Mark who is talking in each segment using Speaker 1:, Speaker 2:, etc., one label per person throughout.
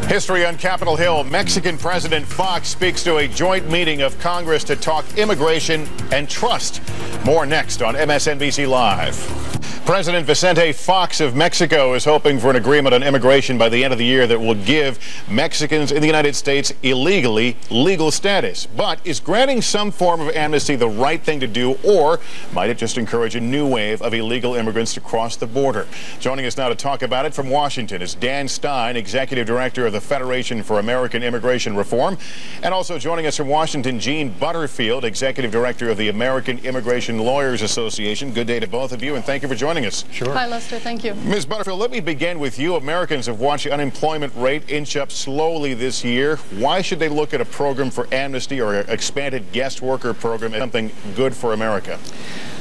Speaker 1: History on Capitol Hill. Mexican President Fox speaks to a joint meeting of Congress to talk immigration and trust. More next on MSNBC Live. President Vicente Fox of Mexico is hoping for an agreement on immigration by the end of the year that will give Mexicans in the United States illegally legal status. But is granting some form of amnesty the right thing to do, or might it just encourage a new wave of illegal immigrants to cross the border? Joining us now to talk about it from Washington is Stein, Executive Director of the Federation for American Immigration Reform, and also joining us from Washington, Jean Butterfield, Executive Director of the American Immigration Lawyers Association. Good day to both of you, and thank you for joining us.
Speaker 2: Sure. Hi, Lester. Thank you.
Speaker 1: Ms. Butterfield, let me begin with you. Americans have watched the unemployment rate inch up slowly this year. Why should they look at a program for amnesty or an expanded guest worker program as something good for America?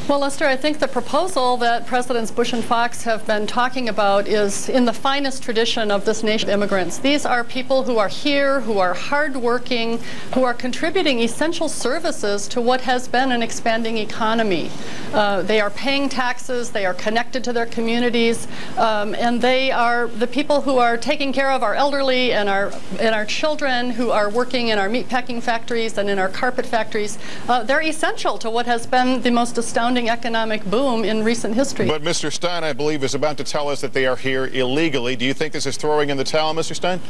Speaker 2: Well, Lester, I think the proposal that Presidents Bush and Fox have been talking about is in the finest tradition of this nation of immigrants. These are people who are here, who are hardworking, who are contributing essential services to what has been an expanding economy. They are paying taxes, they are connected to their communities, and they are the people who are taking care of our elderly and our children, who are working in our meatpacking factories and in our carpet factories. They're essential to what has been the most astounding economic boom in recent history.
Speaker 1: But Mr. Stein, I believe, is about to tell us that they are here illegally. Do you think this is throwing in the towel, Mr. Stein?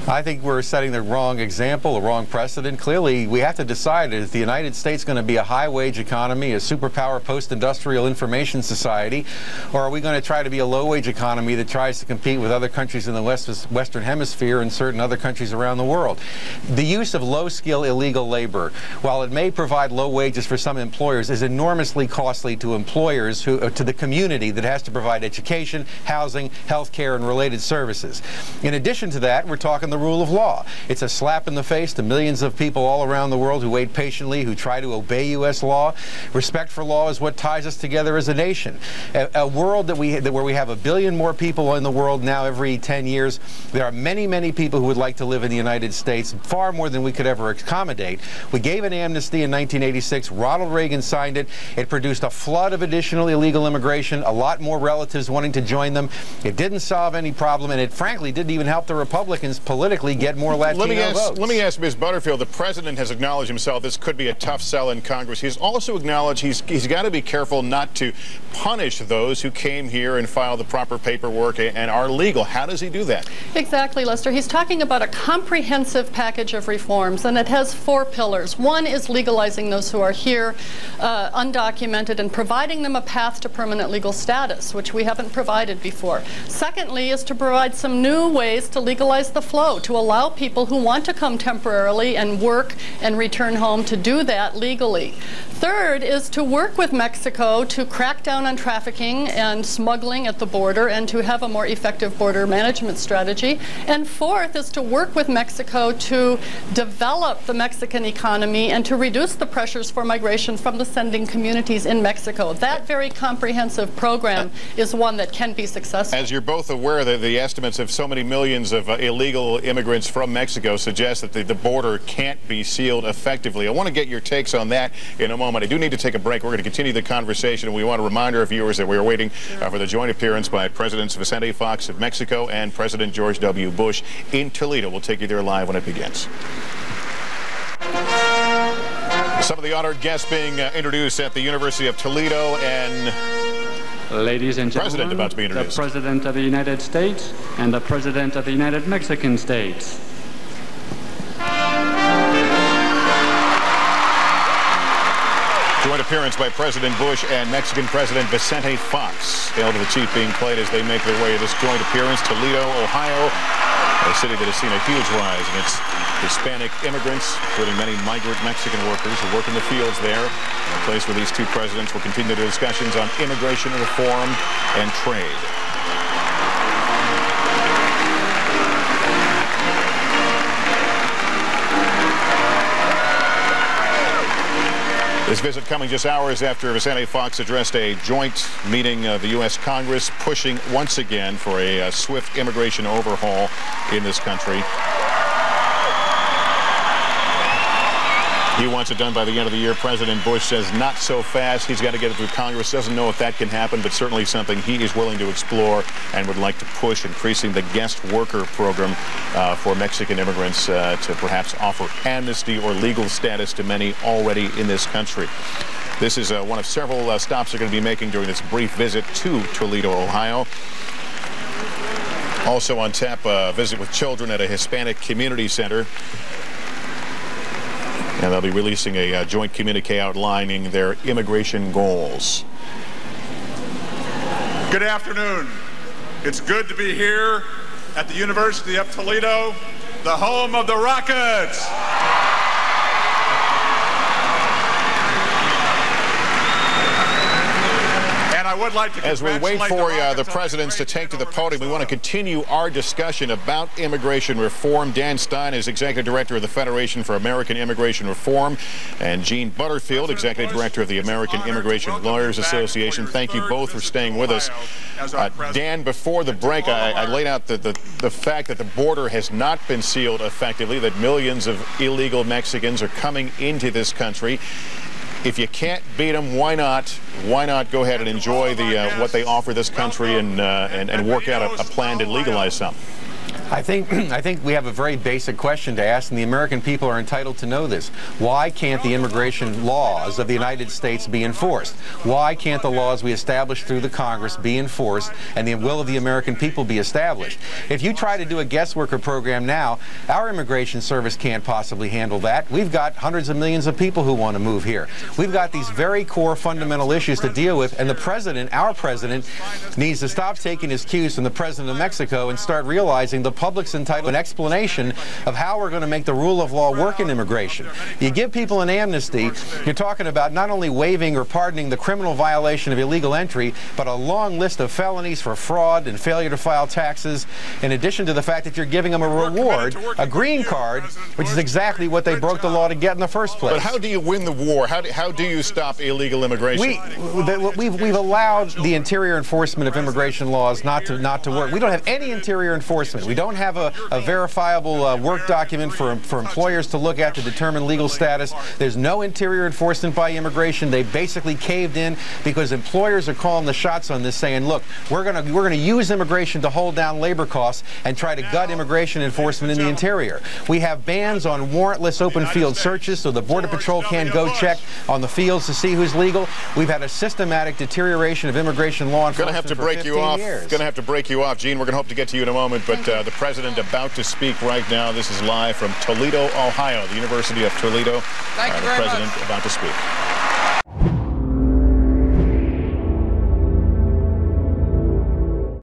Speaker 3: I think we're setting the wrong example, the wrong precedent. Clearly, we have to decide, is the United States going to be a high-wage economy, a superpower post-industrial information society, or are we going to try to be a low-wage economy that tries to compete with other countries in the Western Hemisphere and certain other countries around the world? The use of low-skill illegal labor, while it may provide low wages for some employers, is enormously costly to employers, to the community that has to provide education, housing, health care, and related services. In addition to that, we're talking the rule of law. It's a slap in the face to millions of people all around the world who wait patiently, who try to obey U.S. law. Respect for law is what ties us together as a nation. A world where we have 1 billion more people in the world now every 10 years. There are many, many people who would like to live in the United States, far more than we could ever accommodate. We gave an amnesty in 1986. Ronald Reagan signed it. It produced a flood of additional illegal immigration, a lot more relatives wanting to join them. It didn't solve any problem, and it frankly didn't even help the Republicans politically get more Latino votes.
Speaker 1: Let me ask Ms. Butterfield, the President has acknowledged himself this could be a tough sell in Congress. He's also acknowledged he's got to be careful not to punish those who came here and filed the proper paperwork and are legal. How does he do that?
Speaker 2: Exactly, Lester. He's talking about a comprehensive package of reforms, and it has 4 pillars. One is legalizing those who are here undocumented and providing them a path to permanent legal status, which we haven't provided before. Secondly is to provide some new ways to legalize the flow, to allow people who want to come temporarily and work and return home to do that legally. Third is to work with Mexico to crack down on trafficking and smuggling at the border and to have a more effective border management strategy. And fourth is to work with Mexico to develop the Mexican economy and to reduce the pressures for migration from the sending communities in Mexico. That very comprehensive program is one that can be successful.
Speaker 1: As you're both aware, the estimates of so many millions of illegal immigrants from Mexico suggest that the border can't be sealed effectively. I want to get your takes on that in a moment. I do need to take a break. We're going to continue the conversation, and we want to remind our viewers that we are waiting for the joint appearance by Presidents Vicente Fox of Mexico and President George W. Bush in Toledo. We'll take you there live when it begins. Some of the honored guests being introduced at the University of Toledo, and
Speaker 4: ladies and gentlemen,
Speaker 1: President about to be introduced.
Speaker 4: The President of the United States and the President of the United Mexican States.
Speaker 1: Joint appearance by President Bush and Mexican President Vicente Fox. Hail to the Chief being played as they make their way to this joint appearance. Toledo, Ohio, a city that has seen a huge rise in its Hispanic immigrants, including many migrant Mexican workers who work in the fields there. A place where these two presidents will continue their discussions on immigration reform and trade. This visit coming just hours after Vicente Fox addressed a joint meeting of the U.S. Congress, pushing once again for a swift immigration overhaul in this country. He wants it done by the end of the year. President Bush says not so fast. He's got to get it through Congress. Doesn't know if that can happen, but certainly something he is willing to explore and would like to push, increasing the guest worker program for Mexican immigrants to perhaps offer amnesty or legal status to many already in this country. This is one of several stops they're going to be making during this brief visit to Toledo, Ohio. Also on tap, a visit with children at a Hispanic community center. And they'll be releasing a joint communique outlining their immigration goals.
Speaker 5: Good afternoon. It's good to be here at the University of Toledo, the home of the Rockets. I would like to
Speaker 1: As we wait for the presidents to take to the podium, we want to continue our discussion about immigration reform. Dan Stein is Executive Director of the Federation for American Immigration Reform, and Gene Butterfield, Executive Director of the American Immigration Lawyers Association. Thank you both for staying with us. Dan, before the break, I laid out the fact that the border has not been sealed effectively, that millions of illegal Mexicans are coming into this country. If you can't beat them, why not? Why not go ahead and enjoy what they offer this country and work out a plan to legalize some?
Speaker 3: I think we have a very basic question to ask, and the American people are entitled to know this. Why can't the immigration laws of the United States be enforced? Why can't the laws we establish through the Congress be enforced and the will of the American people be established? If you try to do a guest worker program now, our immigration service can't possibly handle that. We've got hundreds of millions of people who want to move here. We've got these very core fundamental issues to deal with, and the president, our president, needs to stop taking his cues from the president of Mexico and start realizing the public's entitled to an explanation of how we're going to make the rule of law work in immigration. You give people an amnesty, you're talking about not only waiving or pardoning the criminal violation of illegal entry, but a long list of felonies for fraud and failure to file taxes, in addition to the fact that you're giving them a reward, a green card, which is exactly what they broke the law to get in the first place.
Speaker 1: But how do you win the war? How do you stop illegal immigration?
Speaker 3: We've allowed the interior enforcement of immigration laws not to work. We don't have any interior enforcement. We don't have a verifiable work document for employers to look at to determine legal status. There's no interior enforcement by immigration. They basically caved in because employers are calling the shots on this, saying, look, we're going to use immigration to hold down labor costs and try to gut immigration enforcement in the interior. We have bans on warrantless open field searches so the Border Patrol can't go check on the fields to see who's legal. We've had a systematic deterioration of immigration law enforcement for 15 years.
Speaker 1: Going to have to break you off, Gene. We're going to hope to get to you in a moment, but the president about to speak right now. This is live from Toledo, Ohio, the University of Toledo.
Speaker 6: Thank you very much.
Speaker 1: The president about to speak.